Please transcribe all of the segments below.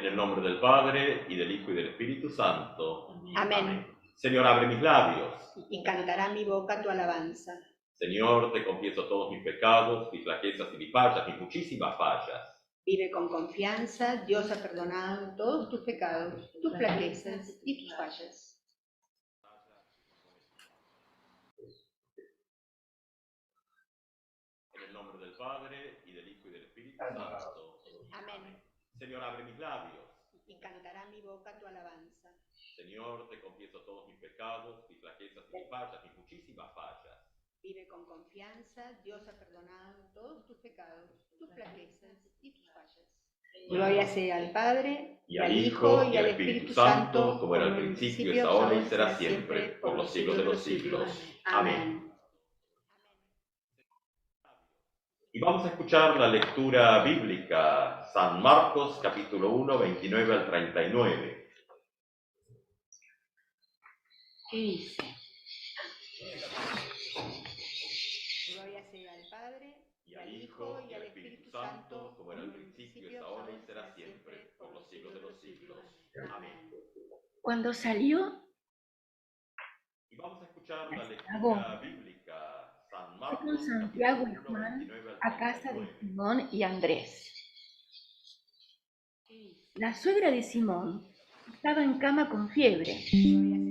el nombre del Padre, y del Hijo, y del Espíritu Santo. Amén. Señor, abre mis labios. Y cantará mi boca tu alabanza. Señor, te confieso todos mis pecados, mis flaquezas y mis fallas, mis muchísimas fallas. Vive con confianza, Dios ha perdonado todos tus pecados, tus flaquezas y tus fallas. En el nombre del Padre, y del Hijo, y del Espíritu Santo. Amén. Señor, abre mis labios. Y cantará mi boca tu alabanza. Señor, te confieso todos mis pecados, mis flaquezas y mis fallas, mis muchísimas fallas. Vive con confianza, Dios ha perdonado todos tus pecados, tus flaquezas y tus fallas. Gloria sea al Padre, y al Hijo, y al Espíritu Santo, como era al principio, es ahora y será siempre, por los siglos de los siglos. Amén. Y vamos a escuchar la lectura bíblica, San Marcos, capítulo 1, 29 al 39. ¿Qué dice? Gloria sea al Padre, Y al Hijo, y al Espíritu Santo, como era al principio, es ahora y será siempre, por los siglos de los siglos. Amén. Cuando salió, Y vamos a escuchar la lectura Agó, bíblica, San fue Marcos, con Santiago y capítulo 1, Juan 29 al a casa de 39. Simón y Andrés. La suegra de Simón estaba en cama con fiebre.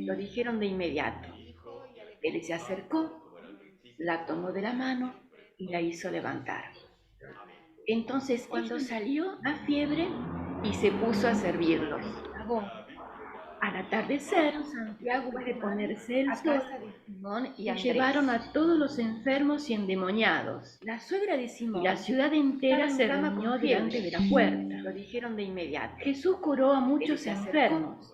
Lo dijeron de inmediato. Él se acercó, la tomó de la mano y la hizo levantar. Entonces, cuando salió a fiebre y se puso a servirlos. Al atardecer, Santiago de ponerse el sol, Simón y Andrés llevaron a todos los enfermos y endemoniados. La suegra de Simón y la ciudad entera se reunió delante de la puerta. Lo dijeron de inmediato. Jesús curó a muchos enfermos,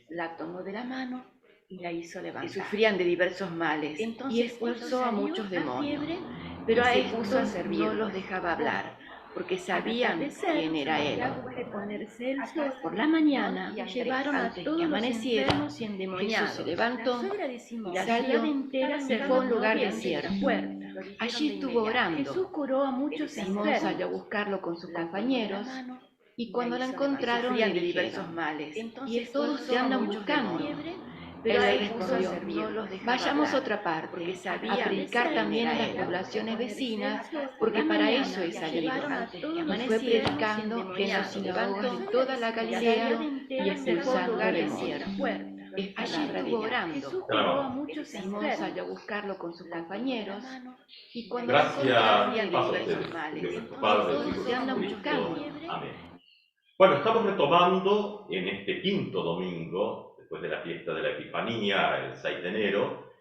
la tomó de la mano y la hizo levantar. Que sufrían de diversos males. Entonces, y expulsó a muchos demonios. Pero a estos no los dejaba hablar, porque sabían quién era él. Por la mañana llevaron a todos los enfermos y endemoniados. Jesús se levantó y la ciudad entera se fue a un lugar desierto. Allí estuvo orando. Jesús curó a muchos Simón salió a buscarlo con sus compañeros, y cuando la encontraron le de diversos males. Y todos te andan buscando. Pero él respondió, vayamos a otra parte, a predicar también a las poblaciones vecinas, porque para eso he salido. Y fue predicando en las sinagogas de toda la Galilea y expulsando demonios. Allí estuvo orando. Simón salió a buscarlo con sus compañeros, y cuando Gracias encontraron a de diversos ustedes, males. Dios nuestro Padre, Todos Hijo te andan Jesucristo. buscando. Amén. Bueno, estamos retomando en este quinto domingo, después de la fiesta de la Epifanía, el 6 de enero.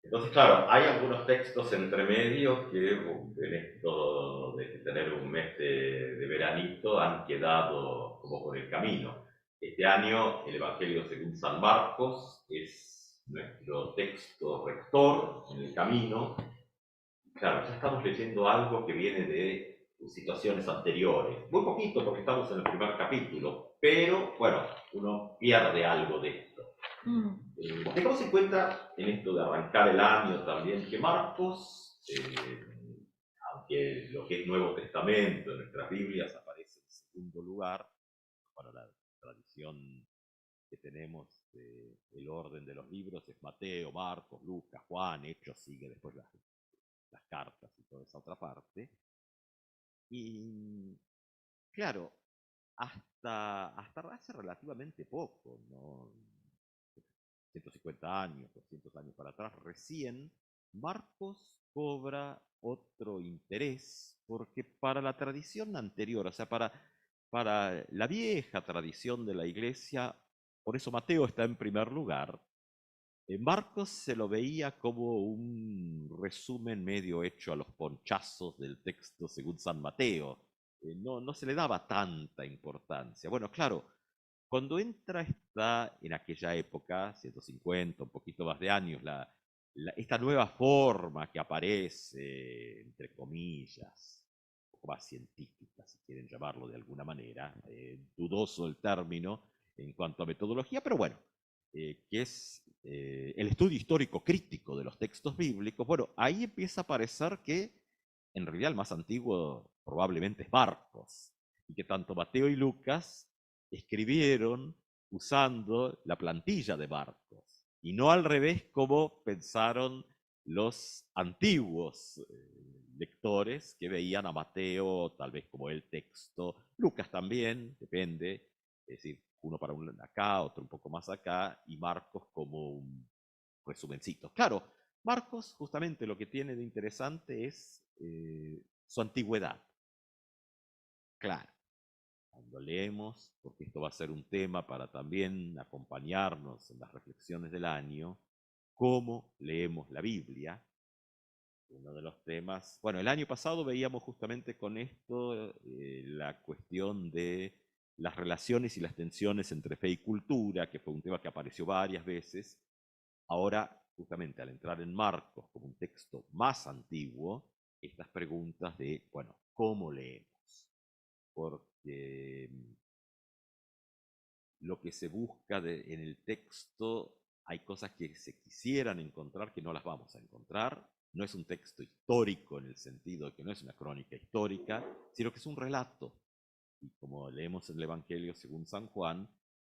Entonces, claro, hay algunos textos entre medio que en esto de tener un mes de veranito han quedado como por el camino. Este año el Evangelio según San Marcos es nuestro texto rector en el camino. Claro, ya estamos leyendo algo que viene de situaciones anteriores. Muy poquito porque estamos en el primer capítulo, pero bueno, uno pierde algo de esto. Tengamos en cuenta en esto de arrancar el año también que Marcos, aunque lo que es Nuevo Testamento en nuestras Biblias aparece en segundo lugar, para la tradición que tenemos el orden de los libros es Mateo, Marcos, Lucas, Juan, Hechos, sigue después las cartas y toda esa otra parte. Y claro, hasta hace relativamente poco, ¿no? 150 años, 200 años para atrás, recién Marcos cobra otro interés, porque para la tradición anterior, o sea, para la vieja tradición de la Iglesia, por eso Mateo está en primer lugar, Marcos se lo veía como un resumen medio hecho a los ponchazos del texto según San Mateo. No se le daba tanta importancia. Bueno, claro, cuando entra en aquella época, 150, un poquito más de años, esta nueva forma que aparece, entre comillas, un poco más científica, si quieren llamarlo de alguna manera, dudoso el término en cuanto a metodología, pero bueno, que es el estudio histórico crítico de los textos bíblicos, bueno, ahí empieza a parecer que en realidad el más antiguo probablemente es Marcos, y que tanto Mateo y Lucas escribieron usando la plantilla de Marcos, y no al revés como pensaron los antiguos lectores que veían a Mateo tal vez como el texto, Lucas también, depende, es decir, uno para un acá, otro un poco más acá, y Marcos como un resumencito. Claro, Marcos justamente lo que tiene de interesante es su antigüedad. Claro, cuando leemos, porque esto va a ser un tema para también acompañarnos en las reflexiones del año, cómo leemos la Biblia. Uno de los temas, bueno, el año pasado veíamos justamente con esto la cuestión de las relaciones y las tensiones entre fe y cultura, que fue un tema que apareció varias veces. Ahora, justamente al entrar en Marcos como un texto más antiguo, estas preguntas de, bueno, ¿cómo leemos? Porque lo que se busca en el texto, hay cosas que se quisieran encontrar que no las vamos a encontrar. No es un texto histórico en el sentido de que no es una crónica histórica, sino que es un relato. Y como leemos en el Evangelio según San Juan,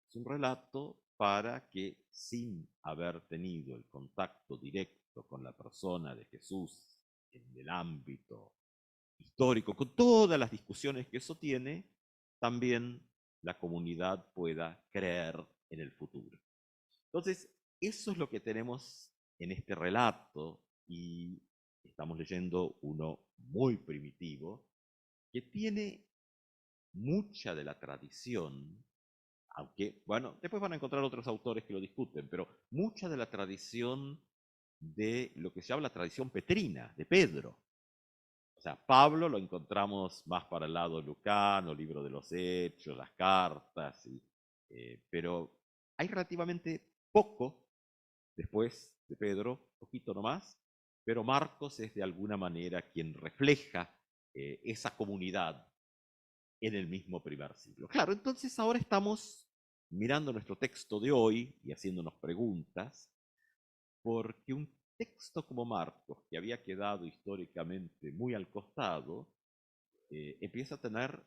es un relato para que sin haber tenido el contacto directo con la persona de Jesús en el ámbito histórico, con todas las discusiones que eso tiene, también la comunidad pueda creer en el futuro. Entonces, eso es lo que tenemos en este relato, y estamos leyendo uno muy primitivo, que tiene mucha de la tradición, aunque, bueno, después van a encontrar otros autores que lo discuten, pero mucha de la tradición de lo que se llama la tradición petrina, de Pedro. O sea, Pablo lo encontramos más para el lado lucano, libro de los Hechos, las cartas, pero hay relativamente poco después de Pedro, poquito nomás, pero Marcos es de alguna manera quien refleja esa comunidad en el mismo primer siglo. Claro, entonces ahora estamos mirando nuestro texto de hoy y haciéndonos preguntas, porque un texto como Marcos, que había quedado históricamente muy al costado, empieza a tener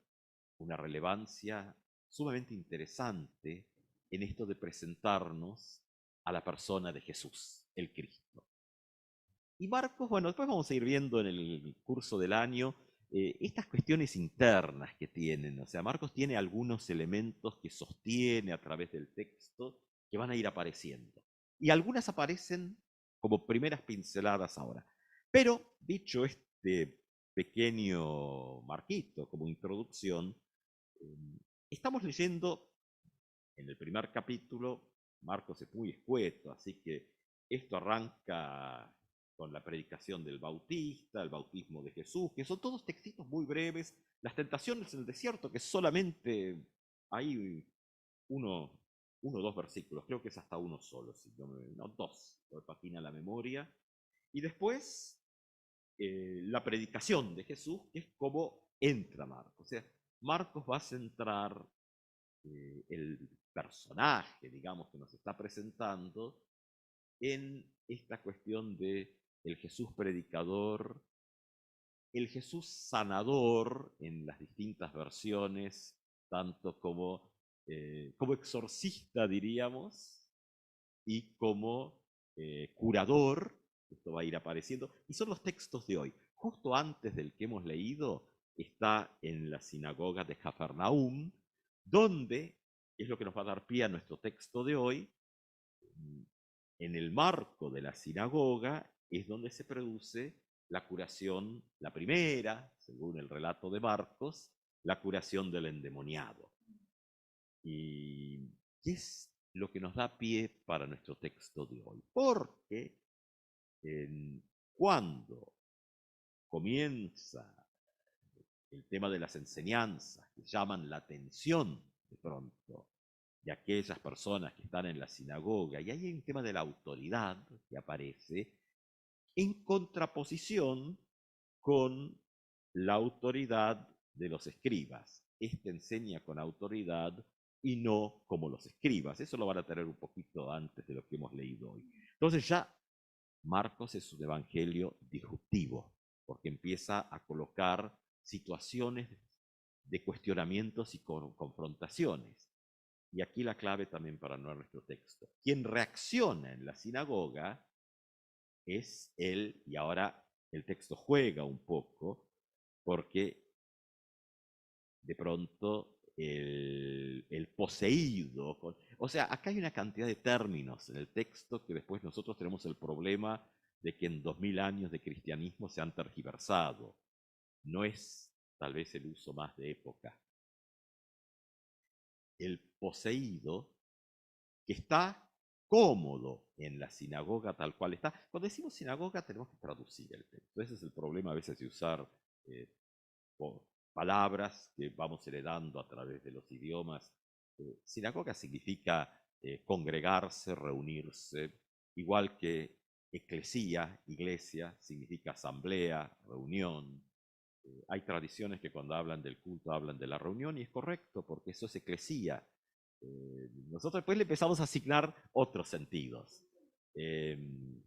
una relevancia sumamente interesante en esto de presentarnos a la persona de Jesús, el Cristo. Y Marcos, bueno, después vamos a ir viendo en el curso del año estas cuestiones internas que tienen. O sea, Marcos tiene algunos elementos que sostiene a través del texto que van a ir apareciendo. Y algunas aparecen como primeras pinceladas ahora. Pero, dicho este pequeño marquito como introducción, estamos leyendo en el primer capítulo, Marcos es muy escueto, así que esto arranca con la predicación del Bautista, el bautismo de Jesús, que son todos textitos muy breves, las tentaciones en el desierto, que solamente hay uno o dos versículos, creo que es hasta uno solo, si no, dos, me patina la memoria, y después la predicación de Jesús, que es como entra Marcos. O sea, Marcos va a centrar el personaje, digamos, que nos está presentando en esta cuestión de el Jesús predicador, el Jesús sanador en las distintas versiones, tanto como exorcista, diríamos, y como curador. Esto va a ir apareciendo, y son los textos de hoy. Justo antes del que hemos leído está en la sinagoga de Cafarnaúm, donde es lo que nos va a dar pie a nuestro texto de hoy. En el marco de la sinagoga es donde se produce la curación, la primera, según el relato de Marcos, la curación del endemoniado. Y es lo que nos da pie para nuestro texto de hoy. Porque cuando comienza el tema de las enseñanzas que llaman la atención de pronto de aquellas personas que están en la sinagoga, y hay un tema de la autoridad que aparece en contraposición con la autoridad de los escribas. Este enseña con autoridad y no como los escribas. Eso lo van a tener un poquito antes de lo que hemos leído hoy. Entonces ya Marcos es un evangelio disruptivo, porque empieza a colocar situaciones de cuestionamientos y confrontaciones. y aquí la clave también para nuestro texto, quien reacciona en la sinagoga es él, y ahora el texto juega un poco, porque de pronto el poseído, o sea, acá hay una cantidad de términos en el texto que después nosotros tenemos el problema de que en 2000 años de cristianismo se han tergiversado. No es tal vez el uso más de época. El poseído que está cómodo en la sinagoga tal cual está. Cuando decimos sinagoga tenemos que traducir el texto. Ese es el problema a veces de usar eh, palabras que vamos heredando a través de los idiomas. Sinagoga significa congregarse, reunirse, igual que eclesía, iglesia, significa asamblea, reunión. Hay tradiciones que cuando hablan del culto hablan de la reunión y es correcto porque eso es eclesía. Nosotros después le empezamos a asignar otros sentidos.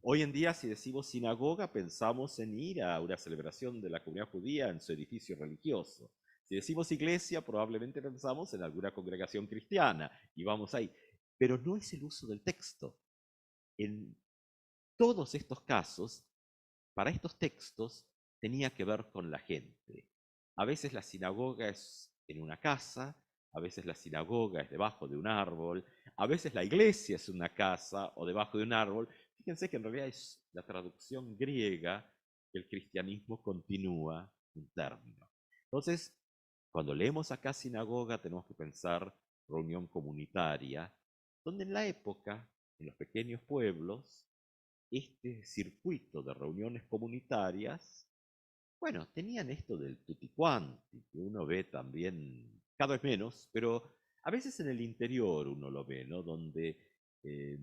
Hoy en día, si decimos sinagoga, pensamos en ir a una celebración de la comunidad judía en su edificio religioso. Si decimos iglesia, probablemente pensamos en alguna congregación cristiana y vamos ahí. Pero no es el uso del texto. En todos estos casos, para estos textos, tenía que ver con la gente. A veces la sinagoga es en una casa, a veces la sinagoga es debajo de un árbol, a veces la iglesia es una casa o debajo de un árbol. Fíjense que en realidad es la traducción griega que el cristianismo continúa un término. Entonces, cuando leemos acá sinagoga, tenemos que pensar reunión comunitaria, donde en la época, en los pequeños pueblos, este circuito de reuniones comunitarias, bueno, tenían esto del tutti quanti, que uno ve también cada vez menos, pero a veces en el interior uno lo ve, ¿no? Donde eh,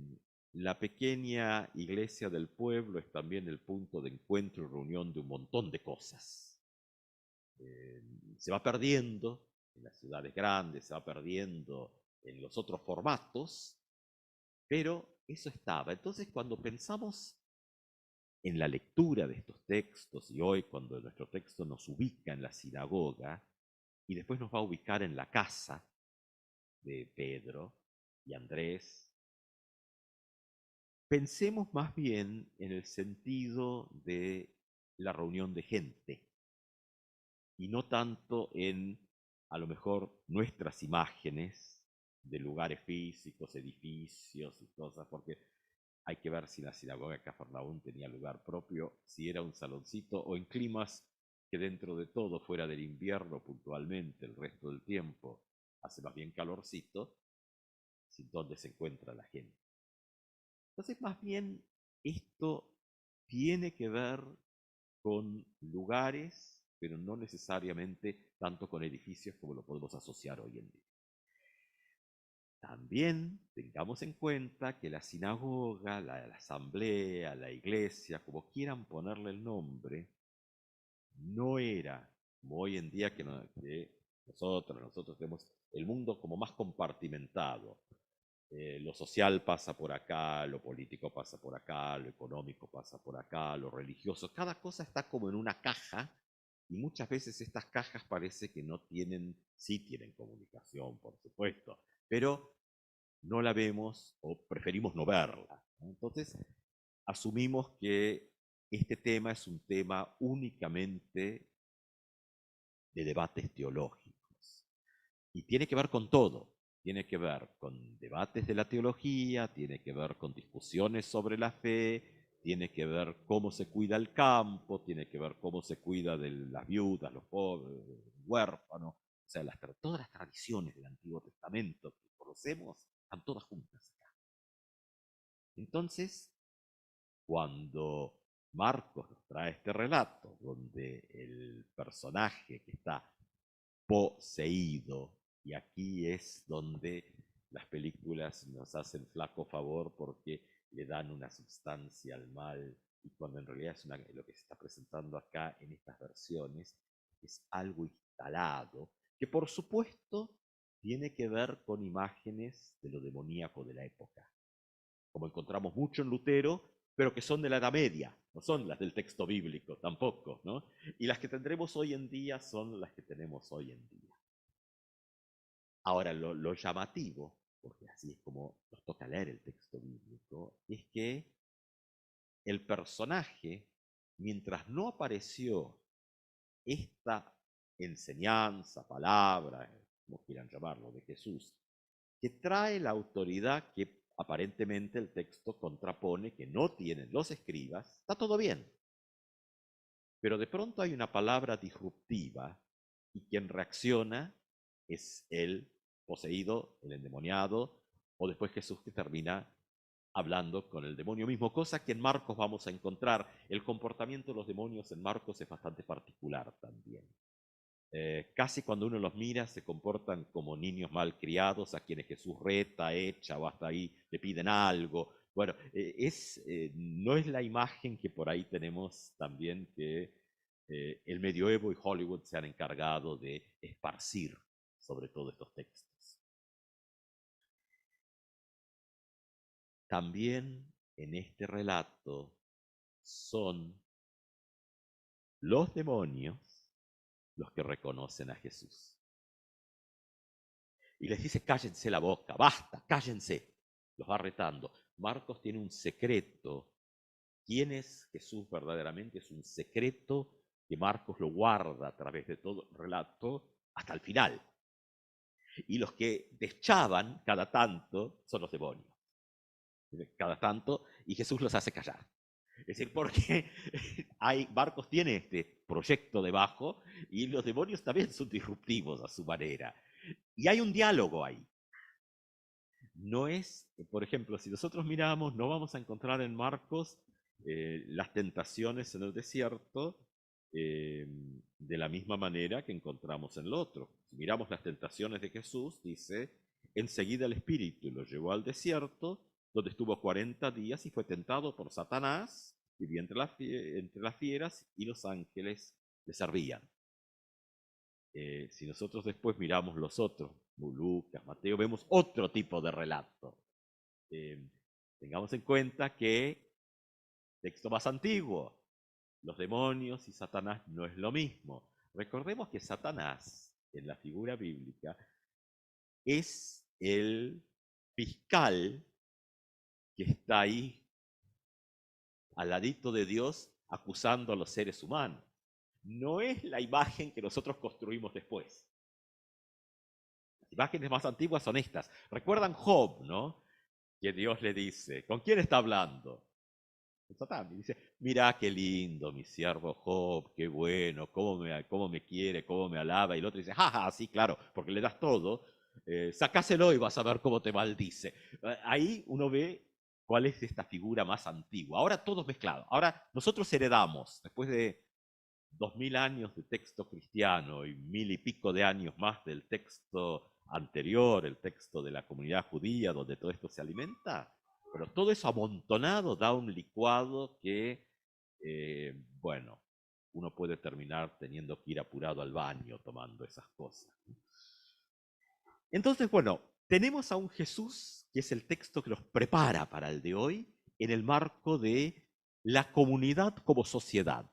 la pequeña iglesia del pueblo es también el punto de encuentro y reunión de un montón de cosas. Se va perdiendo en las ciudades grandes, se va perdiendo en los otros formatos, pero eso estaba. Entonces, cuando pensamos en la lectura de estos textos, y hoy cuando nuestro texto nos ubica en la sinagoga, y después nos va a ubicar en la casa de Pedro y Andrés, pensemos más bien en el sentido de la reunión de gente, y no tanto en, a lo mejor, nuestras imágenes de lugares físicos, edificios y cosas, porque hay que ver si la sinagoga de Cafarnaúm tenía lugar propio, si era un saloncito o en climas que dentro de todo, fuera del invierno puntualmente, el resto del tiempo hace más bien calorcito, donde se encuentra la gente. Entonces, más bien, esto tiene que ver con lugares, pero no necesariamente tanto con edificios como lo podemos asociar hoy en día. También tengamos en cuenta que la sinagoga, la asamblea, la iglesia, como quieran ponerle el nombre, no era como hoy en día que nosotros tenemos el mundo como más compartimentado. Lo social pasa por acá, lo político pasa por acá, lo económico pasa por acá, lo religioso. Cada cosa está como en una caja y muchas veces estas cajas parece que no tienen, sí tienen comunicación, por supuesto, pero no la vemos o preferimos no verla, ¿no? Entonces, asumimos que este tema es un tema únicamente de debates teológicos. Y tiene que ver con todo. Tiene que ver con debates de la teología, tiene que ver con discusiones sobre la fe, tiene que ver cómo se cuida el campo, tiene que ver cómo se cuida de las viudas, los pobres, huérfanos. O sea, todas las tradiciones del Antiguo Testamento que conocemos están todas juntas acá. Entonces, cuando Marcos nos trae este relato donde el personaje que está poseído, y aquí es donde las películas nos hacen flaco favor porque le dan una sustancia al mal, y cuando en realidad lo que se está presentando acá en estas versiones es algo instalado, que por supuesto tiene que ver con imágenes de lo demoníaco de la época, como encontramos mucho en Lutero, pero que son de la Edad Media, no son las del texto bíblico tampoco, ¿no? Y las que tendremos hoy en día son las que tenemos hoy en día. Ahora, lo llamativo porque así es como nos toca leer el texto bíblico, es que el personaje, mientras no apareció esta enseñanza, palabra, como quieran llamarlo, de Jesús, que trae la autoridad que aparentemente el texto contrapone, que no tienen los escribas, está todo bien. Pero de pronto hay una palabra disruptiva y quien reacciona es el poseído, el endemoniado, o después Jesús que termina hablando con el demonio mismo, cosa que en Marcos vamos a encontrar. El comportamiento de los demonios en Marcos es bastante particular también. Casi cuando uno los mira se comportan como niños mal criados a quienes Jesús reta, echa o hasta ahí le piden algo. Bueno, no es la imagen que por ahí tenemos también que el medioevo y Hollywood se han encargado de esparcir sobre todo estos textos. También en este relato son los demonios los que reconocen a Jesús. Y les dice, cállense la boca, basta, cállense. Los va retando. Marcos tiene un secreto. ¿Quién es Jesús verdaderamente? Es un secreto que Marcos lo guarda a través de todo el relato hasta el final. Y los que deschaban cada tanto son los demonios. Cada tanto, y Jesús los hace callar. Es decir, porque Marcos tiene este proyecto debajo y los demonios también son disruptivos a su manera. Y hay un diálogo ahí. No es, por ejemplo, si nosotros miramos, no vamos a encontrar en Marcos las tentaciones en el desierto de la misma manera que encontramos en el otro. Si miramos las tentaciones de Jesús, dice, enseguida el Espíritu lo llevó al desierto, donde estuvo 40 días y fue tentado por Satanás, vivía entre las fieras y los ángeles le servían. Si nosotros después miramos los otros, Lucas, Mateo, vemos otro tipo de relato. Tengamos en cuenta que, texto más antiguo, los demonios y Satanás no es lo mismo. Recordemos que Satanás, en la figura bíblica, es el fiscal que está ahí al ladito de Dios acusando a los seres humanos. No es la imagen que nosotros construimos después. Las imágenes más antiguas son estas. Recuerdan Job, ¿no? Que Dios le dice, ¿con quién está hablando? Con Satán. Y dice, mira qué lindo mi siervo Job, qué bueno, cómo me quiere, cómo me alaba. Y el otro dice, jaja, sí, claro, porque le das todo. Sacáselo y vas a ver cómo te maldice. Ahí uno ve cuál es esta figura más antigua. Ahora todo es mezclado. Ahora nosotros heredamos, después de 2000 años de texto cristiano y 1000 y pico de años más del texto anterior, el texto de la comunidad judía, donde todo esto se alimenta, pero todo eso amontonado da un licuado que, bueno, uno puede terminar teniendo que ir apurado al baño tomando esas cosas. Entonces, bueno, tenemos a un Jesús, que es el texto que los prepara para el de hoy, en el marco de la comunidad como sociedad,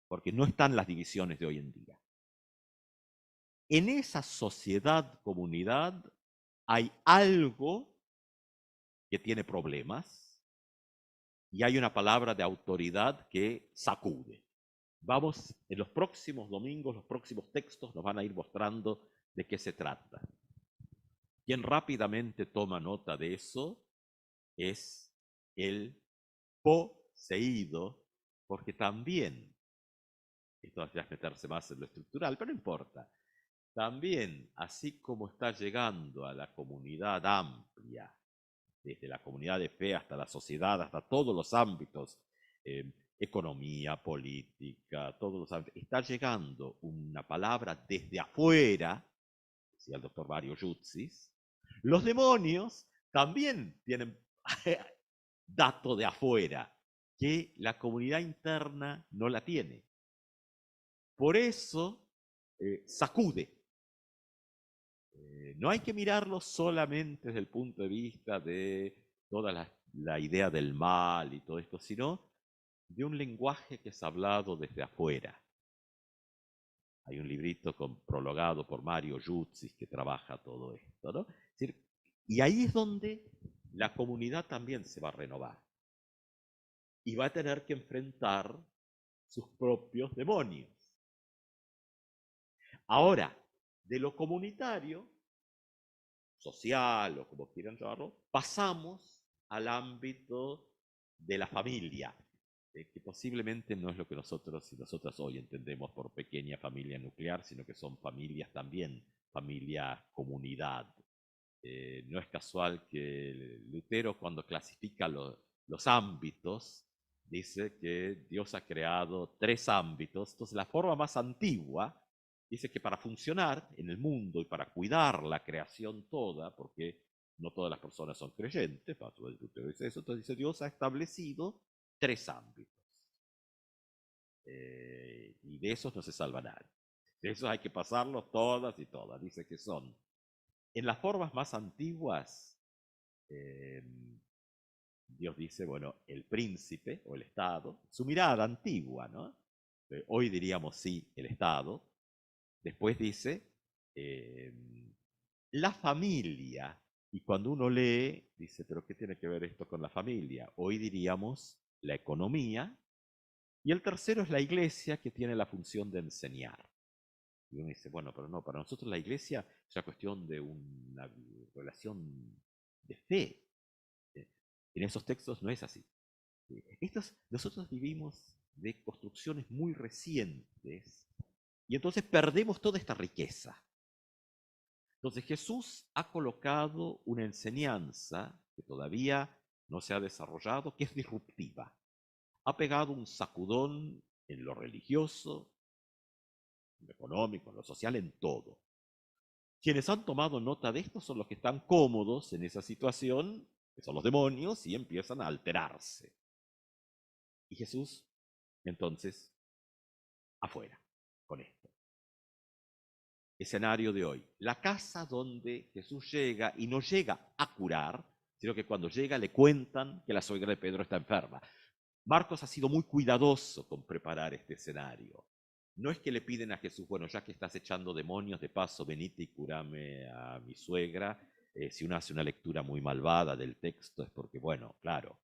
porque no están las divisiones de hoy en día. En esa sociedad, comunidad, hay algo que tiene problemas y hay una palabra de autoridad que sacude. Vamos, en los próximos domingos, los próximos textos nos van a ir mostrando de qué se trata. Quien rápidamente toma nota de eso es el poseído, porque también, esto ya es meterse más en lo estructural, pero no importa, también, así como está llegando a la comunidad amplia, desde la comunidad de fe hasta la sociedad, hasta todos los ámbitos, economía, política, todos los ámbitos, está llegando una palabra desde afuera, decía el doctor Mario Yutzis. Los demonios también tienen dato de afuera, que la comunidad interna no la tiene. Por eso sacude. No hay que mirarlo solamente desde el punto de vista de toda la idea del mal y todo esto, sino de un lenguaje que es hablado desde afuera. Hay un librito prologado por Mario Yutzis que trabaja todo esto, ¿no? Es decir, Y ahí es donde la comunidad también se va a renovar. Y va a tener que enfrentar sus propios demonios. Ahora, de lo comunitario, social o como quieran llamarlo, pasamos al ámbito de la familia, que posiblemente no es lo que nosotros y nosotras hoy entendemos por pequeña familia nuclear, sino que son familias también, familia comunidad. No es casual que Lutero, cuando clasifica los ámbitos, dice que Dios ha creado 3 ámbitos. Entonces, la forma más antigua dice que para funcionar en el mundo y para cuidar la creación toda, porque no todas las personas son creyentes, Lutero dice eso, entonces dice, Dios ha establecido 3 ámbitos. Y de esos no se salva nadie. De esos hay que pasarlos todas y todas. Dice que son, en las formas más antiguas, Dios dice, bueno, el príncipe o el Estado, su mirada antigua, ¿no? Hoy diríamos sí, el Estado. Después dice, la familia. Y cuando uno lee, dice, pero ¿qué tiene que ver esto con la familia? Hoy diríamos la economía. Y el tercero es la iglesia, que tiene la función de enseñar. Y uno dice, bueno, pero no, para nosotros la iglesia es una cuestión de una relación de fe. En esos textos no es así. Nosotros vivimos de construcciones muy recientes y entonces perdemos toda esta riqueza. Entonces Jesús ha colocado una enseñanza que todavía no se ha desarrollado, que es disruptiva. Ha pegado un sacudón en lo religioso, en lo económico, en lo social, en todo. Quienes han tomado nota de esto son los que están cómodos en esa situación, que son los demonios, y empiezan a alterarse. Y Jesús, entonces, afuera, con esto. Escenario de hoy. La casa donde Jesús llega y no llega a curar, sino que cuando llega le cuentan que la suegra de Pedro está enferma. Marcos ha sido muy cuidadoso con preparar este escenario. No es que le piden a Jesús, bueno, ya que estás echando demonios, de paso venite y curame a mi suegra. Si uno hace una lectura muy malvada del texto es porque, bueno, claro,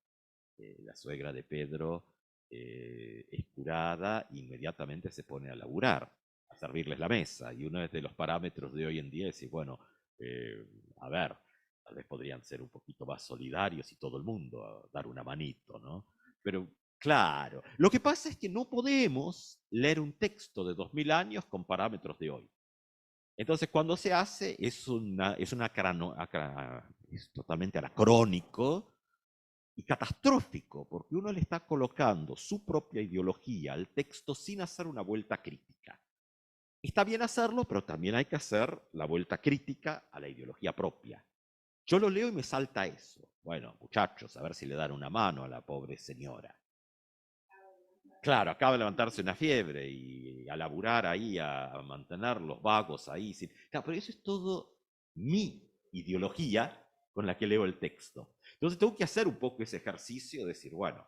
la suegra de Pedro es curada, inmediatamente se pone a laburar, a servirles la mesa. Y uno de los parámetros de hoy en día es decir, bueno, a ver, tal vez podrían ser un poquito más solidarios y todo el mundo dar una manito, ¿no? Pero claro, lo que pasa es que no podemos leer un texto de 2000 años con parámetros de hoy. Entonces, cuando se hace, es totalmente anacrónico y catastrófico, porque uno le está colocando su propia ideología al texto sin hacer una vuelta crítica. Está bien hacerlo, pero también hay que hacer la vuelta crítica a la ideología propia. Yo lo leo y me salta eso. Bueno, muchachos, a ver si le dan una mano a la pobre señora. Claro, acaba de levantarse una fiebre y a laburar ahí, a mantener los vagos ahí. Claro, pero eso es todo mi ideología con la que leo el texto. Entonces tengo que hacer un poco ese ejercicio de decir, bueno,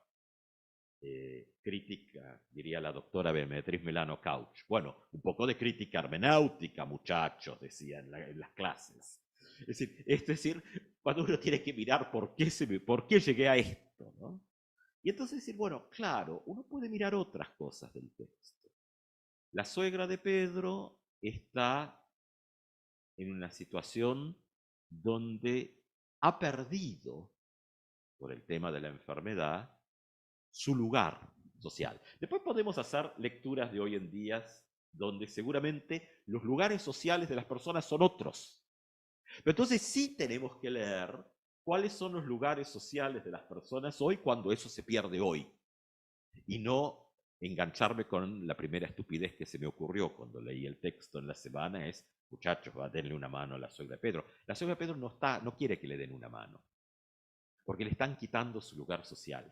crítica, diría la doctora Beatriz Melano Couch. Bueno, un poco de crítica hermenéutica, muchachos, decía en las clases. Es decir, cuando uno tiene que mirar por qué llegué a esto, ¿no? Y entonces decir, bueno, claro, uno puede mirar otras cosas del texto. La suegra de Pedro está en una situación donde ha perdido, por el tema de la enfermedad, su lugar social. Después podemos hacer lecturas de hoy en día donde seguramente los lugares sociales de las personas son otros. Pero entonces sí tenemos que leer cuáles son los lugares sociales de las personas hoy cuando eso se pierde hoy. Y no engancharme con la primera estupidez que se me ocurrió cuando leí el texto en la semana es, muchachos, va a darle una mano a la suegra de Pedro. La suegra de Pedro no quiere que le den una mano, porque le están quitando su lugar social.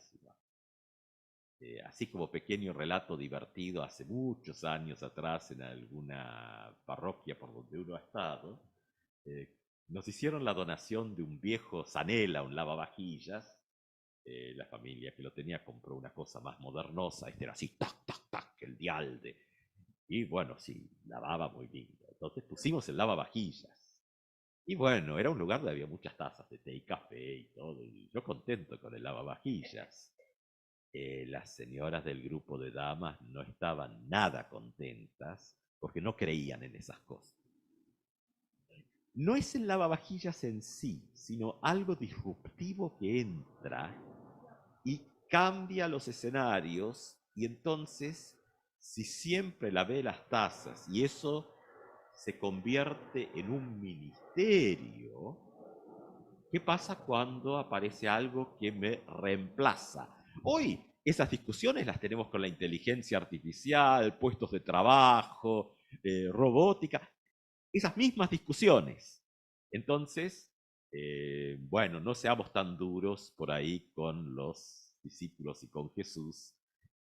Así como pequeño relato divertido hace muchos años atrás en alguna parroquia por donde uno ha estado, nos hicieron la donación de un viejo Zanela, un lavavajillas. La familia que lo tenía compró una cosa más modernosa, este era así, tac, tac, tac, el dialde. Y bueno, sí, lavaba muy lindo. Entonces pusimos el lavavajillas. Y bueno, era un lugar donde había muchas tazas de té y café y todo, y yo contento con el lavavajillas. Las señoras del grupo de damas no estaban nada contentas porque no creían en esas cosas. No es el lavavajillas en sí, sino algo disruptivo que entra y cambia los escenarios, y entonces, si siempre lavé las tazas y eso se convierte en un ministerio, ¿qué pasa cuando aparece algo que me reemplaza? Hoy esas discusiones las tenemos con la inteligencia artificial, puestos de trabajo, robótica, esas mismas discusiones. Entonces, bueno, no seamos tan duros por ahí con los discípulos y con Jesús,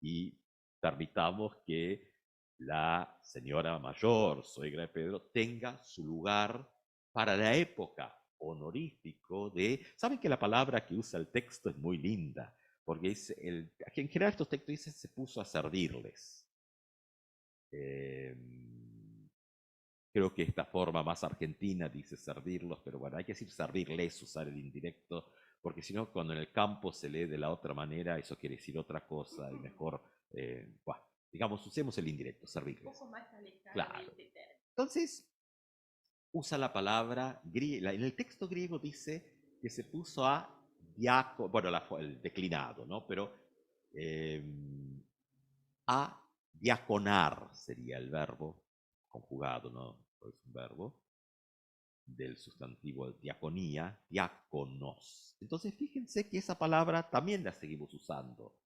y permitamos que la señora mayor, suegra de Pedro, tenga su lugar para la época honorífico de... ¿Saben que la palabra que usa el texto es muy linda? Porque dice, en general estos textos dicen se puso a servirles. Creo que esta forma más argentina dice servirlos, pero bueno, hay que decir servirles, usar el indirecto, porque si no, cuando en el campo se lee de la otra manera, eso quiere decir otra cosa, y mejor, bueno, digamos, usemos el indirecto, servirles. Un poco más alejado. Claro. Entonces, usa la palabra, en el texto griego dice que se puso a diácono, bueno, el declinado, ¿no? Pero a diaconar sería el verbo conjugado, ¿no? Es un verbo del sustantivo diaconía, diáconos. Entonces fíjense que esa palabra también la seguimos usando.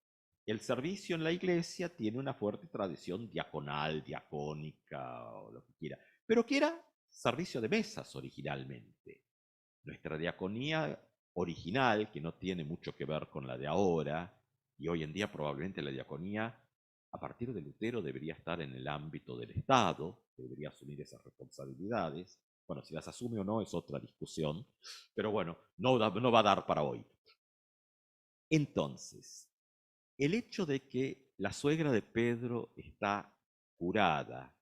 El servicio en la iglesia tiene una fuerte tradición diaconal, diacónica, o lo que quiera, pero que era servicio de mesas originalmente. Nuestra diaconía original, que no tiene mucho que ver con la de ahora, y hoy en día probablemente la diaconía a partir de Lutero debería estar en el ámbito del Estado, debería asumir esas responsabilidades. Bueno, si las asume o no es otra discusión, pero bueno, no va a dar para hoy. Entonces, el hecho de que la suegra de Pedro está curada,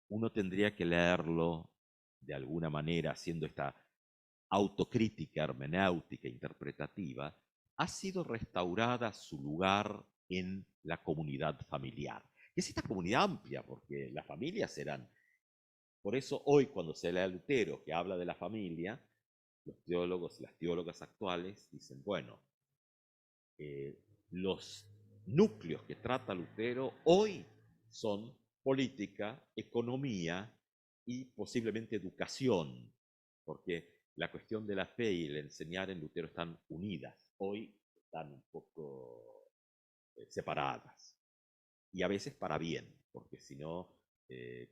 uno tendría que leerlo de alguna manera, haciendo esta autocrítica hermenéutica interpretativa, ha sido restaurada su lugar en la comunidad familiar. Y es esta comunidad amplia, porque las familias eran... Por eso hoy cuando se lee a Lutero que habla de la familia, los teólogos y las teólogas actuales dicen, bueno, los núcleos que trata Lutero hoy son política, economía y posiblemente educación, porque la cuestión de la fe y el enseñar en Lutero están unidas. Hoy están un poco separadas. Y a veces para bien, porque si no,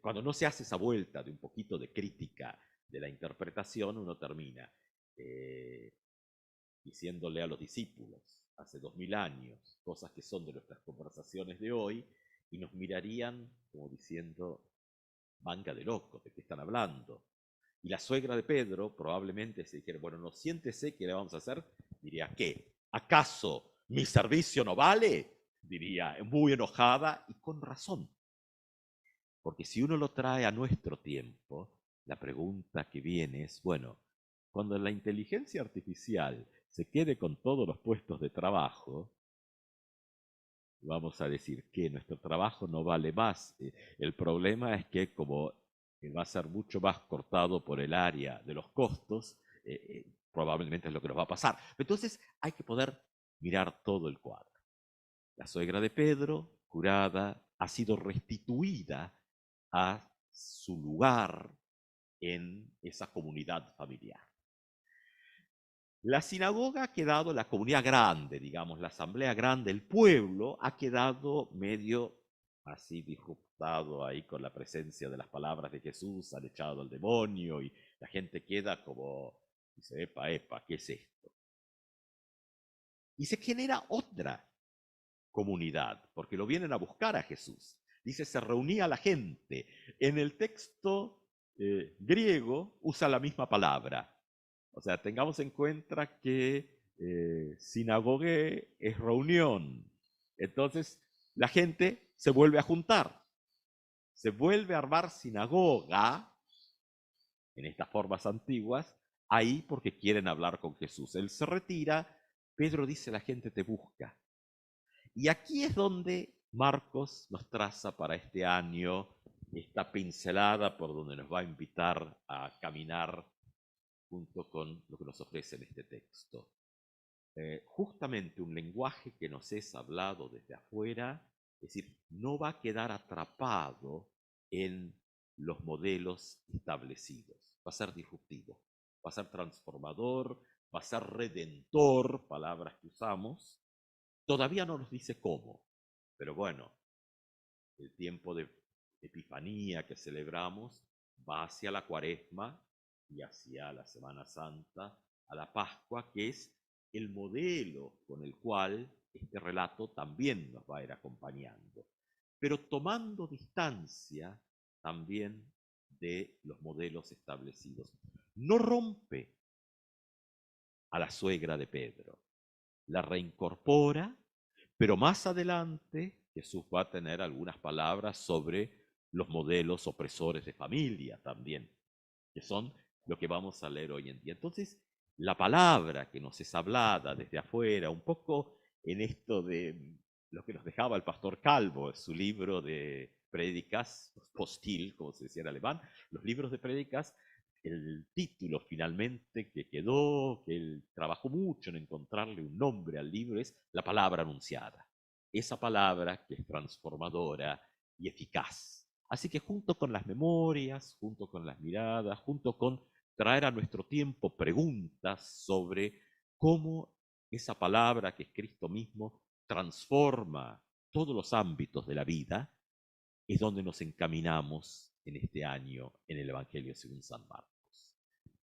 cuando no se hace esa vuelta de un poquito de crítica de la interpretación, uno termina diciéndole a los discípulos hace 2000 años cosas que son de nuestras conversaciones de hoy, y nos mirarían como diciendo, manga de locos, ¿de qué están hablando? Y la suegra de Pedro probablemente se dijera, bueno, no, siéntese, ¿qué le vamos a hacer? Diría, ¿qué? ¿Acaso mi servicio no vale? Diría, muy enojada y con razón. Porque si uno lo trae a nuestro tiempo, la pregunta que viene es, bueno, cuando la inteligencia artificial se quede con todos los puestos de trabajo, vamos a decir que nuestro trabajo no vale más. El problema es que como va a ser mucho más cortado por el área de los costos, probablemente es lo que nos va a pasar. Entonces hay que poder mirar todo el cuadro. La suegra de Pedro, curada, ha sido restituida a su lugar en esa comunidad familiar. La sinagoga ha quedado, la comunidad grande, digamos, la asamblea grande, el pueblo, ha quedado medio así disruptado ahí con la presencia de las palabras de Jesús, han echado al demonio y la gente queda como, dice, epa, epa, ¿qué es esto? Y se genera otra comunidad, porque lo vienen a buscar a Jesús. Dice, se reunía la gente. En el texto griego usa la misma palabra. O sea, tengamos en cuenta que sinagogue es reunión. Entonces, la gente se vuelve a juntar. Se vuelve a armar sinagoga en estas formas antiguas, ahí porque quieren hablar con Jesús. Él se retira, Pedro dice, la gente te busca. Y aquí es donde Marcos nos traza para este año esta pincelada por donde nos va a invitar a caminar junto con lo que nos ofrece en este texto. Justamente un lenguaje que nos es hablado desde afuera, es decir, no va a quedar atrapado en los modelos establecidos, va a ser disruptivo, va a ser transformador, va a ser redentor, palabras que usamos. Todavía no nos dice cómo, pero bueno, el tiempo de Epifanía que celebramos va hacia la Cuaresma y hacia la Semana Santa, a la Pascua, que es el modelo con el cual este relato también nos va a ir acompañando, pero tomando distancia también de los modelos establecidos. No rompe a la suegra de Pedro, la reincorpora, pero más adelante Jesús va a tener algunas palabras sobre los modelos opresores de familia también, que son lo que vamos a leer hoy en día. Entonces, la palabra que nos es hablada desde afuera, un poco en esto de lo que nos dejaba el pastor Calvo, en su libro de prédicas, postil, como se decía en alemán, los libros de prédicas, el título finalmente que quedó, que él trabajó mucho en encontrarle un nombre al libro, es La Palabra Anunciada. Esa palabra que es transformadora y eficaz. Así que junto con las memorias, junto con las miradas, junto con traer a nuestro tiempo preguntas sobre cómo esa palabra que es Cristo mismo transforma todos los ámbitos de la vida, es donde nos encaminamos en este año en el Evangelio según San Marcos.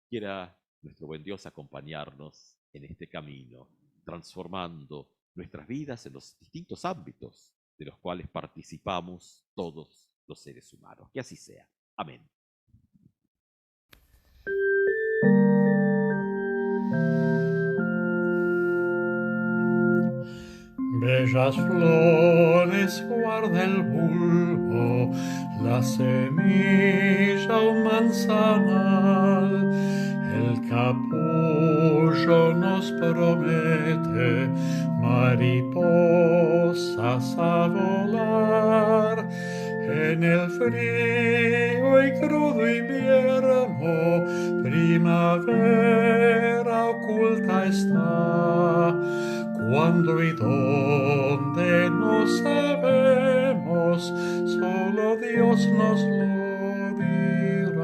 Quiera nuestro buen Dios acompañarnos en este camino, transformando nuestras vidas en los distintos ámbitos de los cuales participamos todos los seres humanos. Que así sea. Amén. Bellas flores guarda el bulbo, la semilla un manzanal, el capullo nos promete mariposas a volar. En el frío y crudo invierno, primavera oculta está. Cuándo y dónde no sabemos, solo Dios nos lo dirá.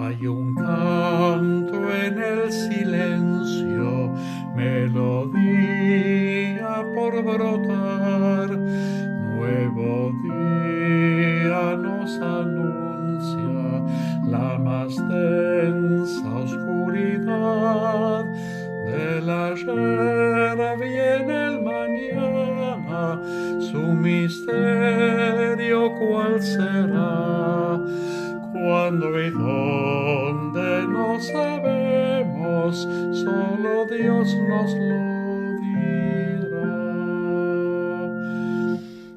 Hay un canto en el silencio, melodía por brotar, nuevo día nos anuncia la más densa oscuridad. Del ayer viene el mañana, su misterio cuál será. Cuándo y dónde no sabemos, solo Dios nos lo dirá.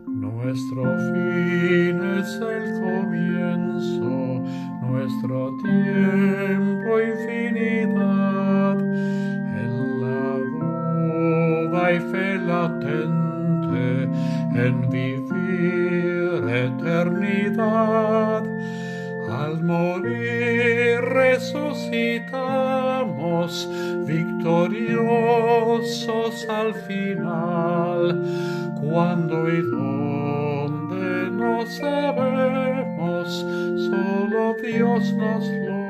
Nuestro fin es el comienzo, nuestro tiempo infinidad. Hay fe latente en vivir eternidad. Al morir resucitamos, victoriosos al final. Cuándo y dónde no sabemos, solo Dios nos lo